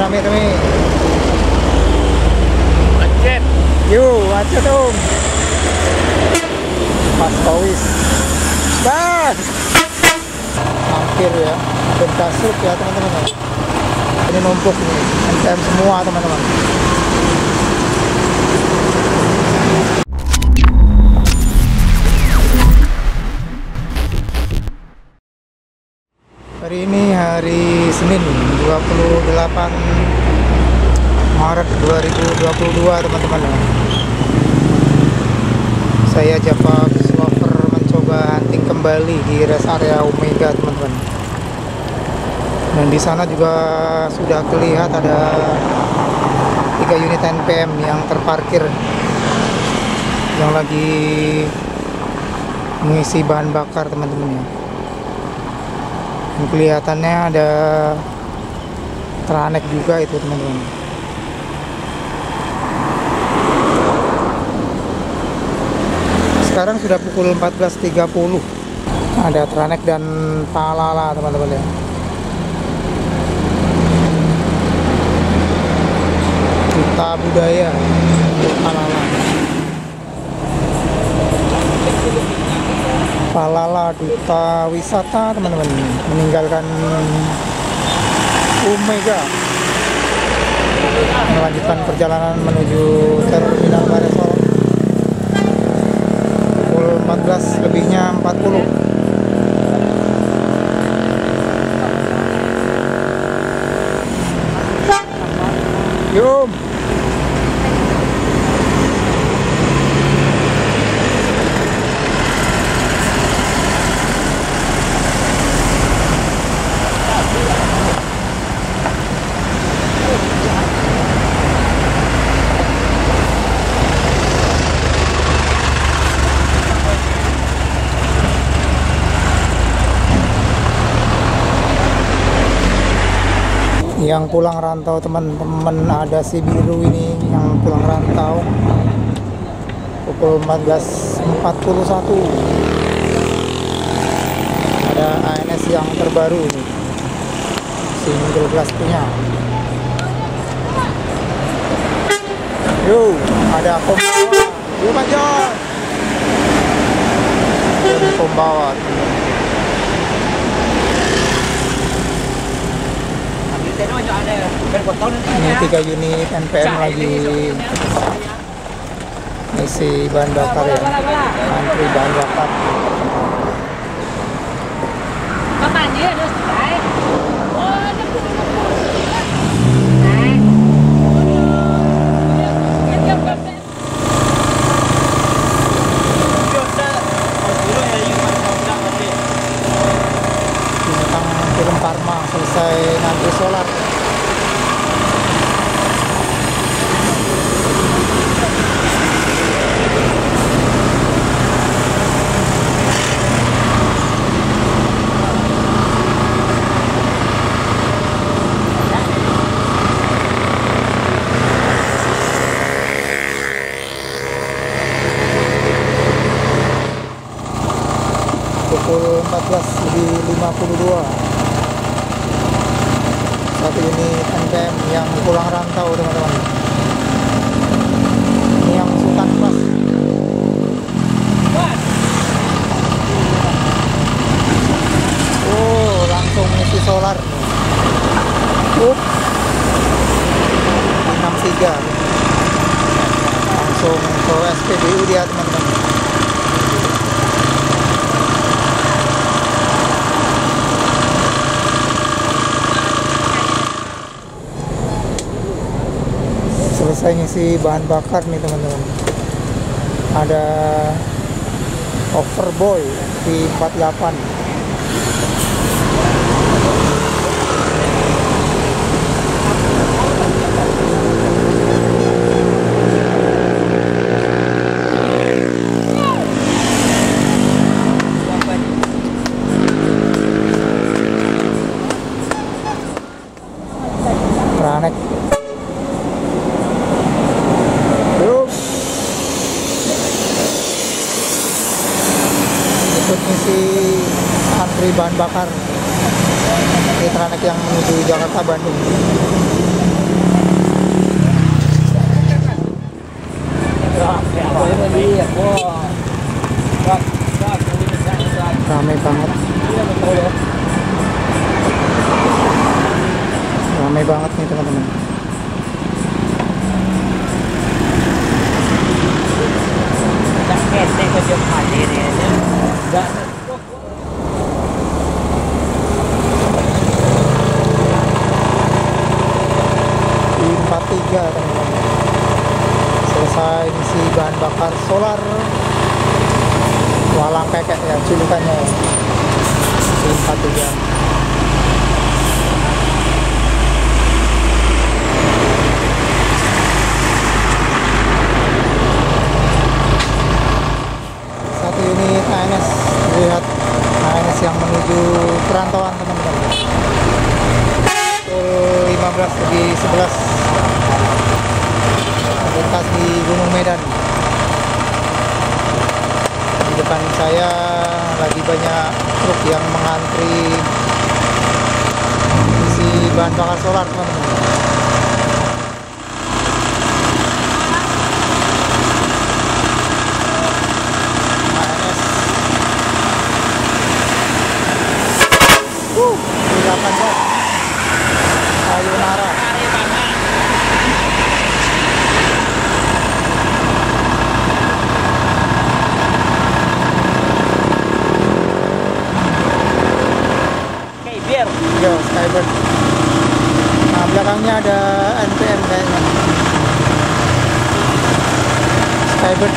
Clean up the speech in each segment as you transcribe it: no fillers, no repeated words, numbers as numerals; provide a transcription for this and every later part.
rame-rame. Macet. Yuk, macet dong. Pas Kowis. Bas. Hampir ya. Berkasuk ya teman-teman. Ini numpuk nih. NPM semua teman-teman. Hari ini hari Senin 28 Maret 2022 teman-teman. Saya Java Swapper mencoba hunting kembali di rest area Omega teman-teman. Dan di sana juga sudah terlihat ada 3 unit NPM yang terparkir yang lagi mengisi bahan bakar teman-teman ya. Kelihatannya ada Tranek juga itu teman-teman. Sekarang sudah pukul 14.30. Ada Tranek dan Palala teman-teman ya. Duta Budaya Palala. Palala Duta Wisata teman-teman, meninggalkan Omega, melanjutkan perjalanan menuju Terminal Baresol pukul 14 lebihnya 40. Yuk. Yang pulang rantau teman-teman, ada si biru ini yang pulang rantau pukul 14.41. Ada ANS yang terbaru ini, single glass punya. Yuk, ada Pembawa. Yuk Panjang. Pembawa. Ini 3 unit NPM lagi isi bahan bakar ya, antri bahan bakar. Tentang film Parma selesai ngantri solar. Pukul 14.52. Satu unit NPM yang pulang rantau teman-teman. Ini yang Sultan Plus. Oh, langsung isi solar. 63. Langsung ke SPBU dia teman-teman. Selesai ngisi bahan bakar nih teman-teman. Ada Overboy di 48. Tranek. Ikut ngisi antri bahan bakar di Tranek yang menuju Jakarta Bandung. teman-teman. Di 43 teman-teman. Selesai isi bahan bakar solar walang kekek ya julukannya. Di 43. Unit ANS, lihat ANS yang menuju perantauan teman-teman. Pukul 15:11 lintas di Gunung Medan. Di depan saya lagi banyak truk yang mengantri isi bahan bakar solar teman-teman. Sayonara. Skybird. Yo, Skybird. Nah, belakangnya ada NPM kayaknya. Skybird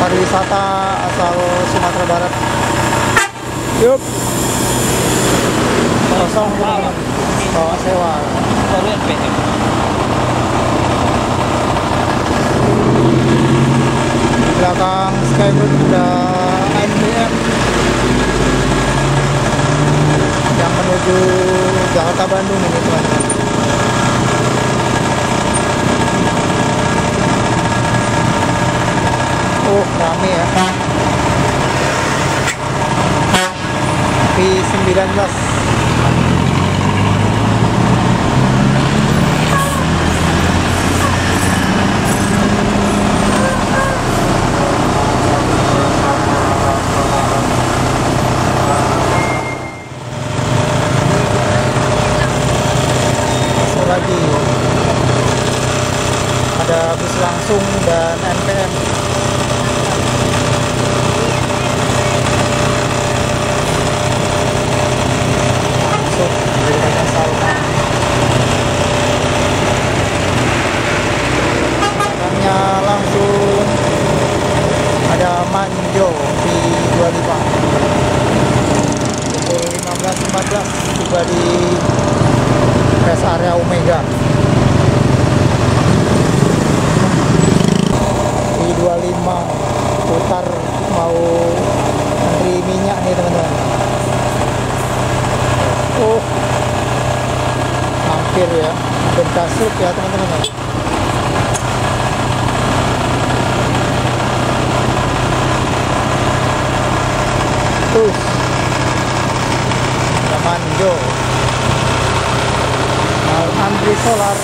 pariwisata asal Sumatera Barat. Yup. Kosong teman-teman. Bawa sewa. Baru NPM. Di belakang Skybird ada NPM yang menuju Jakarta Bandung ini teman-teman. Oh, rame ya. V19. Lagi ada bus langsung dan NPM. Masuk dari Tanjung Salma. Belakangnya langsung ada Manjo di 25. Pukul 15.14 tiba di rest area Omega. Di 25 putar mau antri minyak nih teman-teman. Oh, hampir ya, hampir kasut ya teman-teman. Manjo antri solar.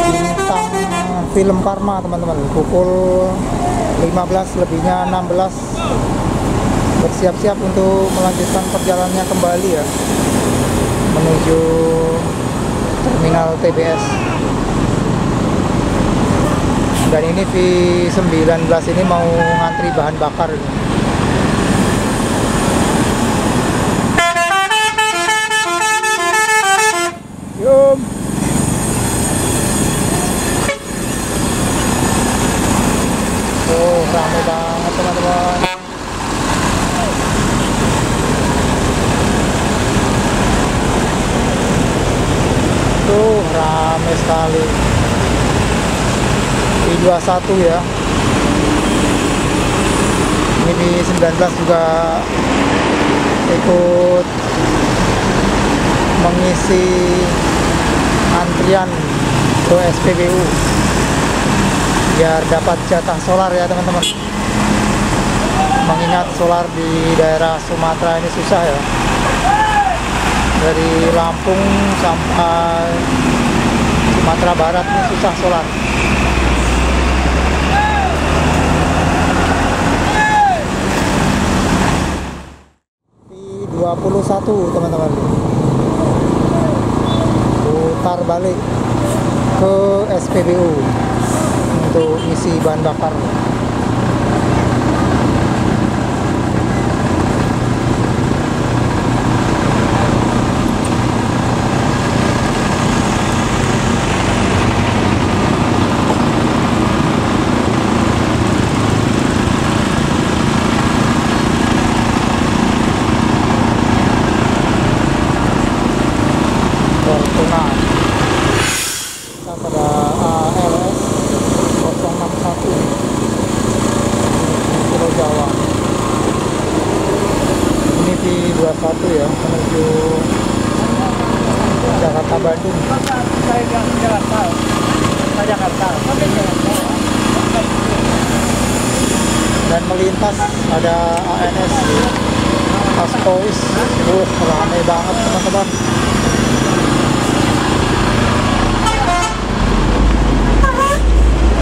Bintang film Karma teman-teman, pukul 15 lebihnya 16 bersiap-siap untuk melanjutkan perjalanannya kembali ya menuju terminal TBS. Dan ini V19 ini mau ngantri bahan bakar ini. Yum. Oh, rame banget teman-teman. Tuh, rame sekali. I21 ya. Ini V19 juga ikut mengisi antrian ke SPBU biar dapat jatah solar ya teman-teman. Mengingat solar di daerah Sumatera ini susah ya. Dari Lampung sampai Sumatera Barat ini susah solar. teman-teman. Putar balik ke SPBU untuk isi bahan bakar. Pada ALS 061 Pulau Jawa. Ini P21 ya, menuju Jakarta Bandung. Dan melintas ada ANS Paspowis. Ramai banget teman-teman.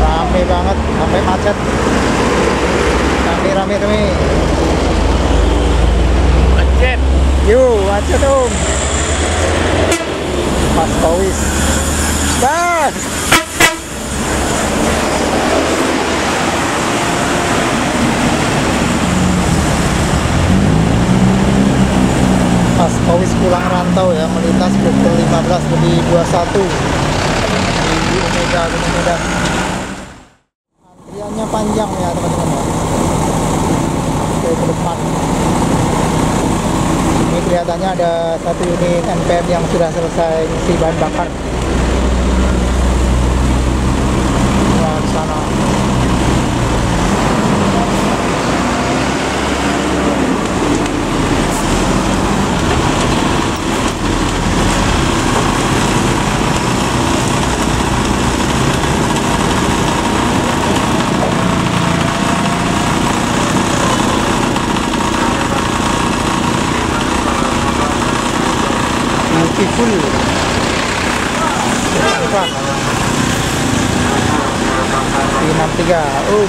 Rame banget sampai macet. Rame. Macet. Yuk, macet dong. Paspowis. Bas. Paspowis pulang rantau ya, melintas pukul 15:21 di Omega Gunung Medan. Antriannya panjang ya teman-teman. Oke, ke depan. Ini kelihatannya ada satu unit NPM yang sudah selesai isi bahan bakar. Nah, di sana. Beautiful. Apa? P63. Oh.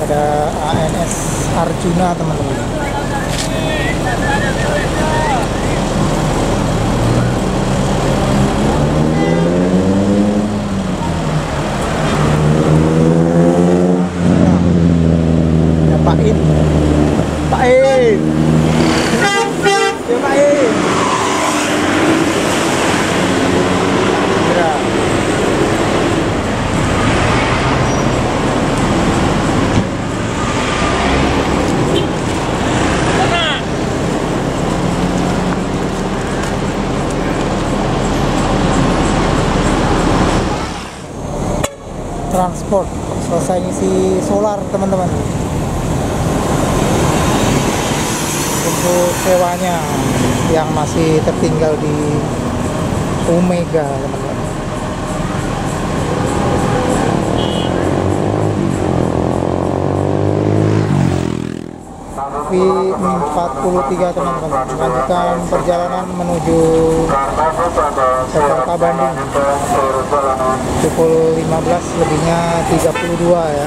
Ada ANS Arjuna teman-teman. Ada Pak In. Ya Pak In. Transport selesai ngisi solar teman-teman. Untuk sewanya yang masih tertinggal di Omega teman-teman. P43 teman-teman, melanjutkan perjalanan menuju Jakarta Bandung pukul 15 lebihnya 32 ya.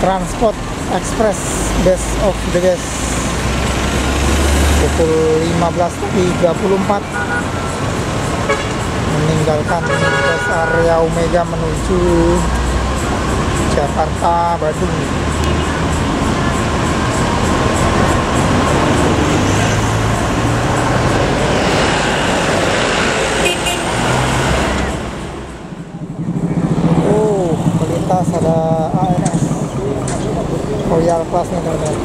Transport Express Best of the Best pukul 15.34 meninggalkan rest area Omega menuju Jakarta Bandung. Oh, kelasnya teman-teman.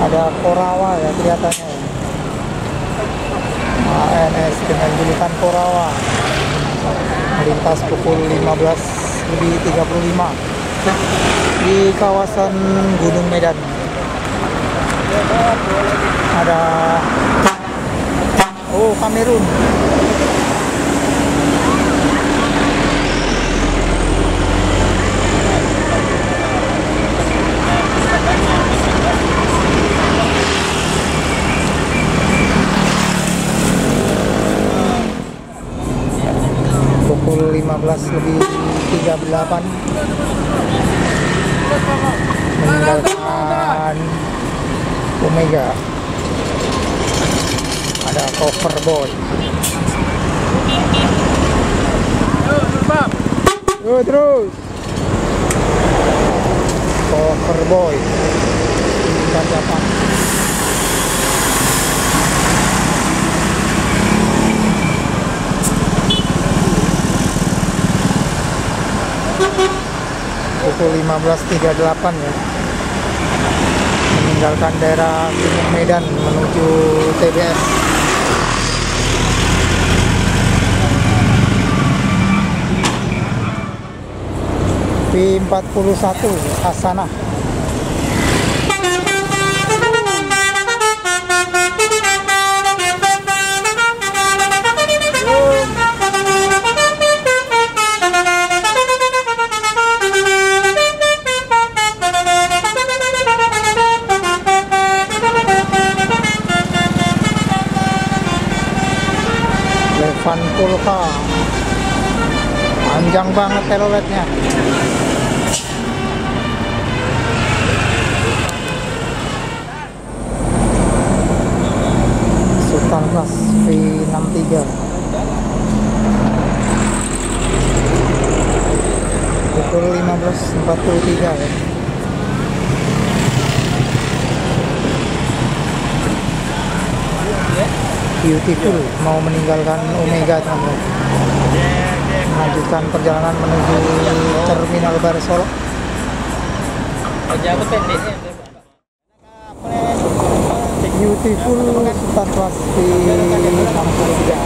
Ada Korawa ya kelihatannya ya. ANS dengan julukan Korawa melintas pukul 15:35 di kawasan Gunung Medan. Ada Kamerun. Pukul 15:38 meninggalkan Omega. Ada Cover Boy. Terus Cover Boy tingkat 8. Pukul 15:38 ya, meninggalkan daerah Gunung Medan menuju TBS. P41 Hasanah. Levan Pulka, panjang banget teloletnya. Sultan Class V63 pukul 15:43 ya. Beautiful mau meninggalkan Omega teman-teman, melanjutkan perjalanan menuju Terminal Barsolo. Beautiful Sultan Class V63.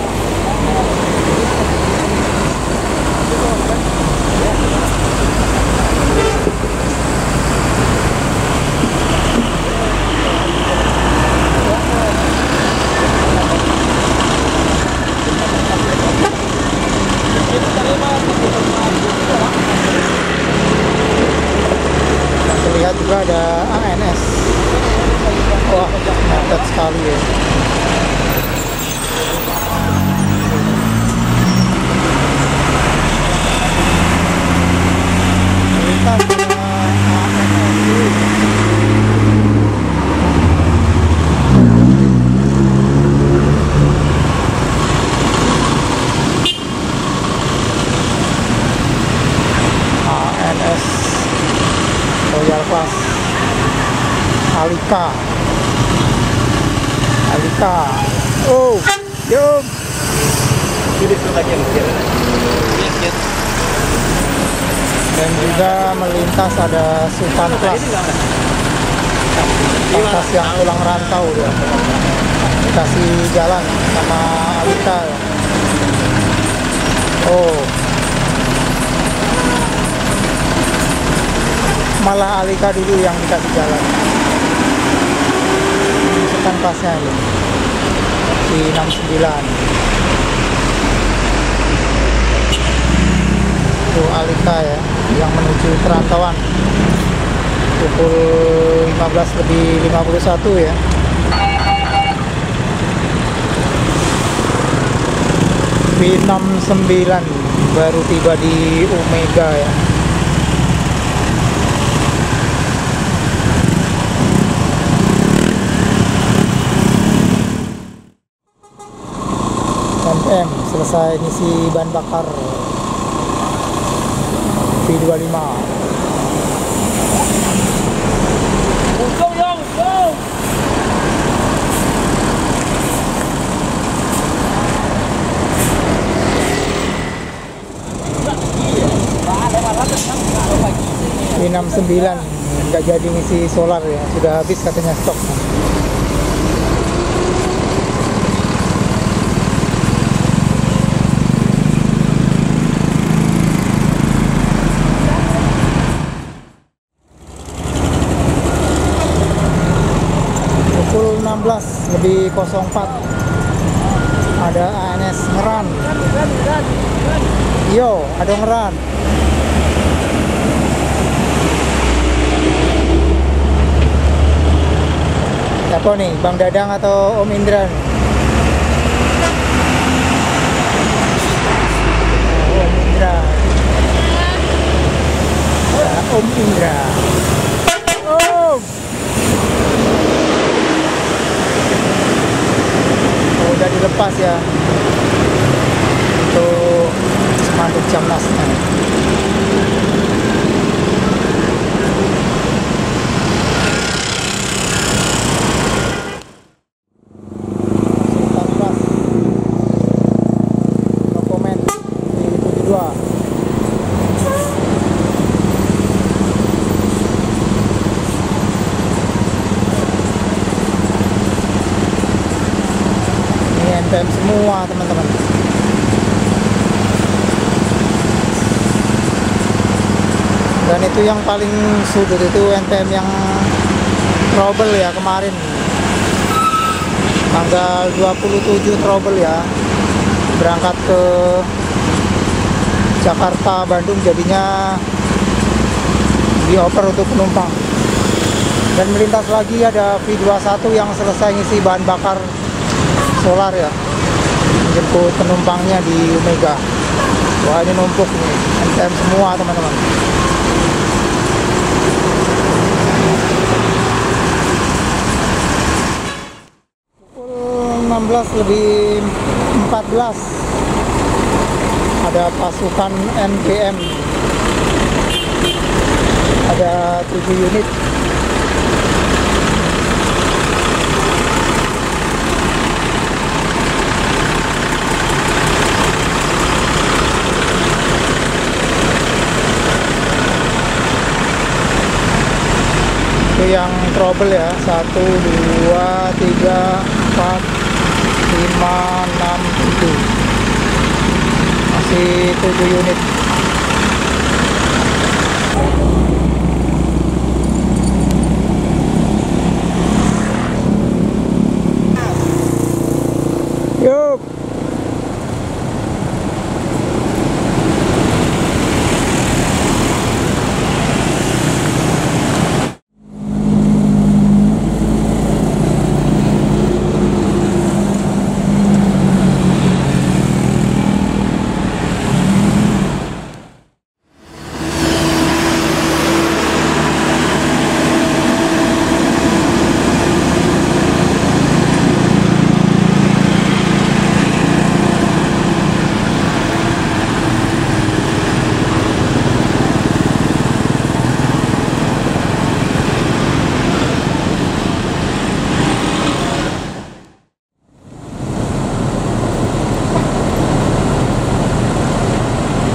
Terlihat juga ada ANS. Wah, mantap sekali ya. Kita punya ANS Royal Class Alika. Oh, yuk. Dan juga melintas ada Sultan Class yang pulang rantau ya. Dikasih jalan sama Alika ya. Oh, malah Alika dulu yang dikasih jalan. Sultan Class-nya ya. Di 69 itu Alika ya, yang menuju perantauan pukul 15:51 ya. P69 baru tiba di Omega ya. MM selesai ngisi bahan bakar P25. V69 nggak jadi ngisi solar ya, sudah habis katanya stok. Pukul 16:04 ada ANS Ngeran. Yo, ada Ngeran. Siapa nih, Bang Dadang atau Om Indra nih? Om Indra. Ya, Om Indra. Om. Oh, udah dilepas ya untuk spanduk Jamnasnya. NPM semua teman-teman. Dan itu yang paling sudut itu NPM yang trouble ya kemarin, tanggal 27 trouble ya, berangkat ke Jakarta Bandung, jadinya dioper untuk penumpang. Dan melintas lagi ada V21 yang selesai ngisi bahan bakar solar ya, jemput penumpangnya di Omega. Wah, ini numpuk nih, NPM semua teman-teman. Pukul 16:14 ada pasukan NPM, ada 7 unit. Itu yang trouble ya, 1, 2, 3, 4, 5, 6, 7, masih 7 unit. Yuk.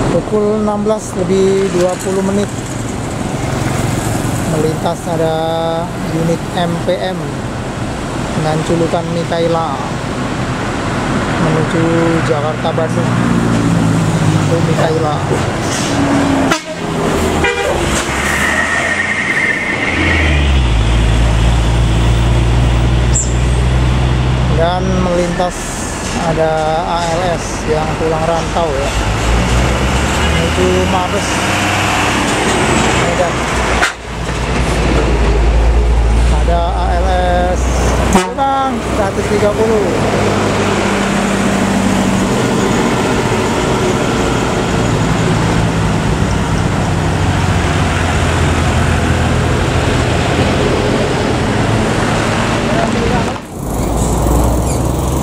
Pukul 16:20 melintas ada unit MPM dengan julukan Mikaela menuju Jakarta Bandung. Itu Mikaela. Dan melintas ada ALS yang pulang rantau ya, menuju Mabes Medan. Ada ALS Bang 130.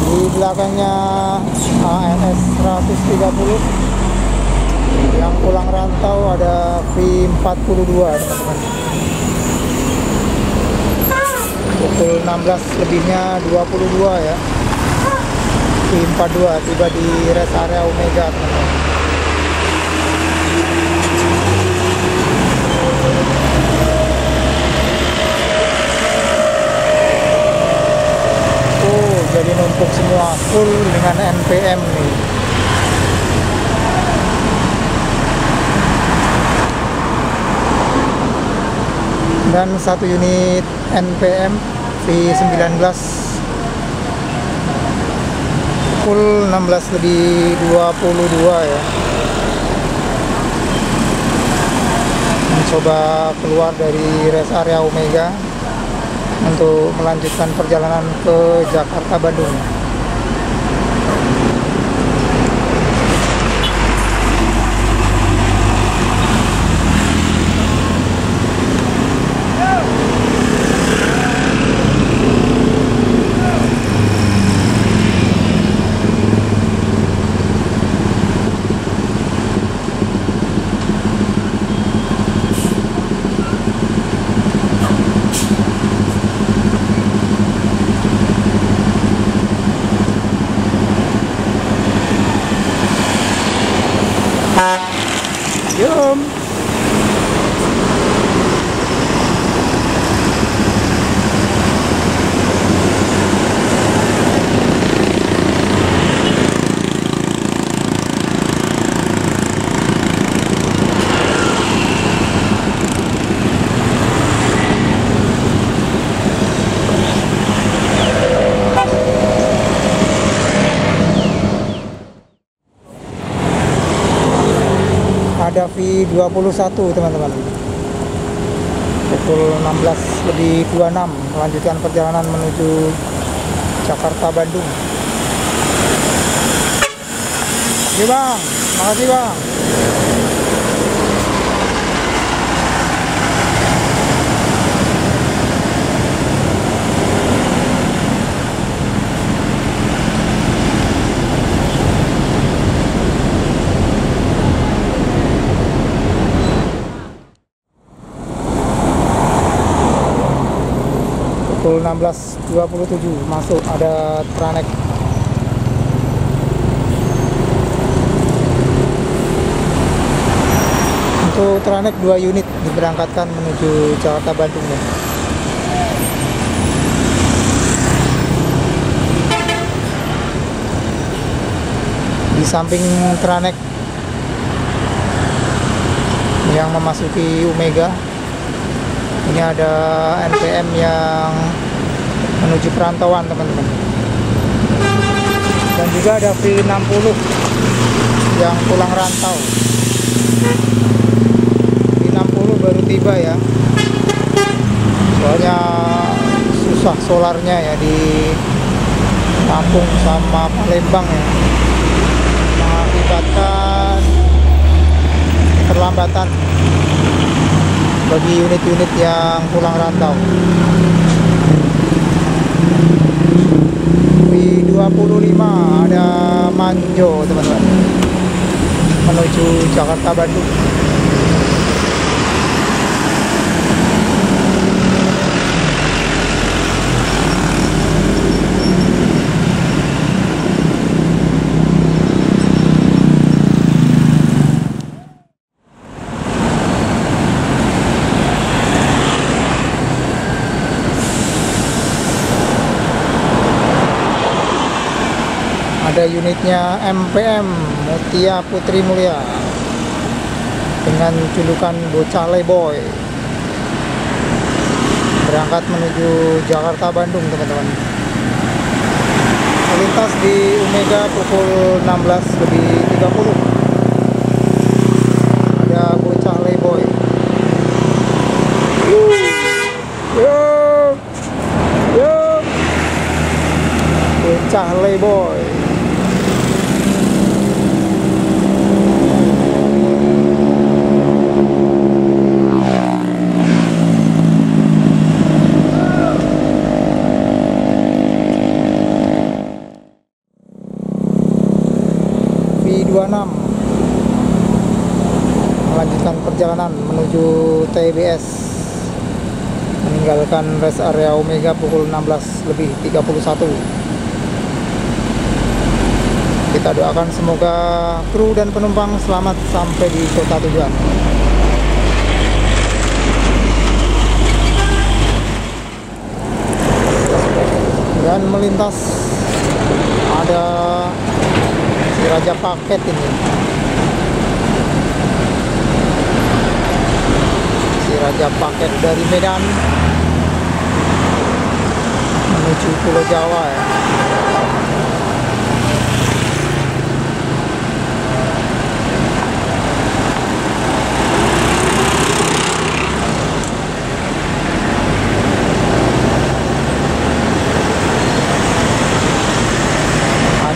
Di belakangnya ALS 130 yang pulang rantau ada V42 teman-teman. Pukul 16:22 ya, V42 tiba di rest area Omega teman-teman. jadi numpuk semua, full dengan NPM nih. Dan 1 unit NPM V19 full 16/22 ya. Mencoba keluar dari rest area Omega untuk melanjutkan perjalanan ke Jakarta Bandung. Yum. Ada V21 teman-teman, pukul 16/26 melanjutkan perjalanan menuju Jakarta Bandung. Oke bang, makasih bang. Pukul 16.27 masuk, ada Tranek. Untuk Tranek 2 unit diberangkatkan menuju Jakarta Bandung ya. Di samping Tranek yang memasuki Omega, ini ada NPM yang menuju perantauan teman-teman. Dan juga ada V60 yang pulang rantau. V60 baru tiba ya. Soalnya susah solarnya ya di Lampung sama Palembang ya. Mengakibatkan keterlambatan bagi unit-unit yang pulang rantau. V25 ada Manjo teman-teman, menuju Jakarta Bandung. Ada unitnya MPM Mutia Putri Mulia dengan julukan Bocah Leboy, berangkat menuju Jakarta Bandung teman-teman. Melintas di Omega pukul 16.30. Ada Bocah Leboy. Bocah Leboy. V26 melanjutkan perjalanan menuju TBS, meninggalkan rest area Omega pukul 16.31. Kita doakan semoga kru dan penumpang selamat sampai di kota tujuan. Dan melintas ada si Raja Paket ini, si Raja Paket dari Medan menuju Pulau Jawa ya.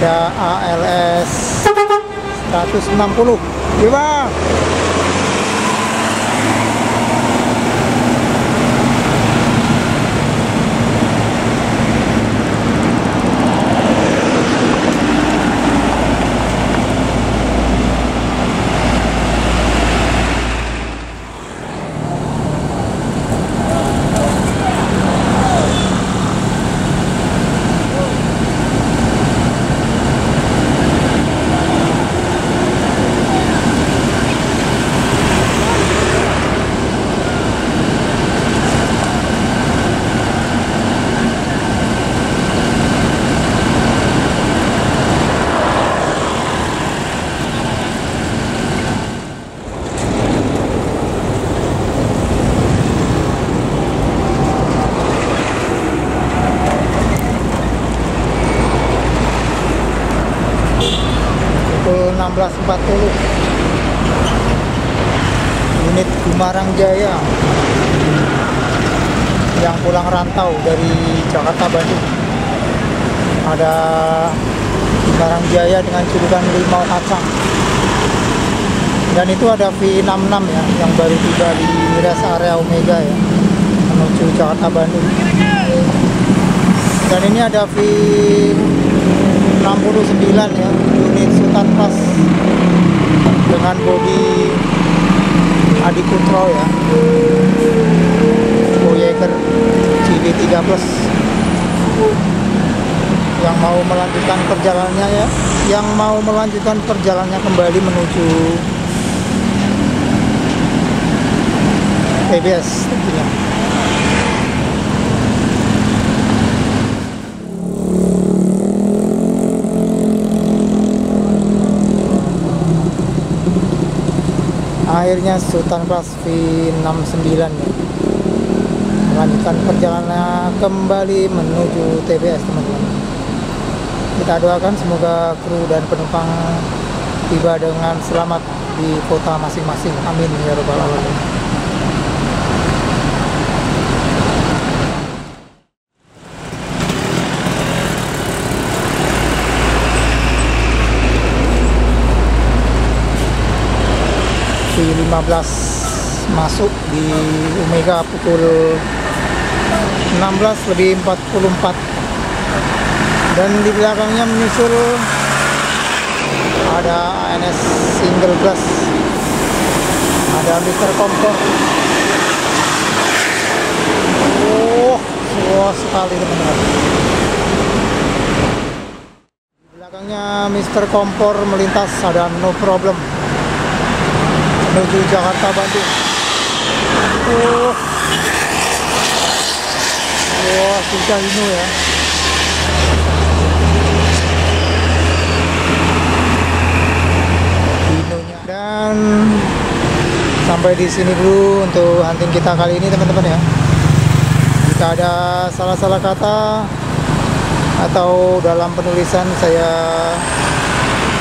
Ada ALS 160. Iya bang. Pukul 16.40 unit Gumarang Jaya yang pulang rantau dari Jakarta Bandung. Ada Gumarang Jaya dengan julukan Limau Kacang, dan itu ada V66 ya yang baru tiba di rest area Omega ya menuju Jakarta Bandung. Dan ini ada V69 ya, unit Sultan Pas dengan bodi Adi Putro ya, Voyager CD3 Plus, yang mau melanjutkan perjalanannya ya, yang mau melanjutkan perjalanannya kembali menuju TBS tentunya. Akhirnya Sultan Plus V69 ya, melanjutkan perjalanannya kembali menuju TBS teman-teman. Kita doakan semoga kru dan penumpang tiba dengan selamat di kota masing-masing. Amin ya robbal alamin. V15 masuk di Omega pukul 16:44, dan di belakangnya menyusul ada ANS single glass, ada Mr. Kompor. Wah sekali teman-teman. Di belakangnya Mr. Kompor melintas, ada no problem menuju Jakarta Bandung. Wah, susah ini ya. Dinonya. Dan sampai di sini dulu untuk hunting kita kali ini teman-teman ya. Jika ada salah-salah kata atau dalam penulisan saya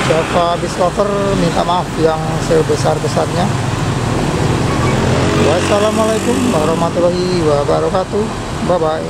Java Bislover, minta maaf yang sebesar-besarnya. Wassalamualaikum warahmatullahi wabarakatuh. Bye-bye.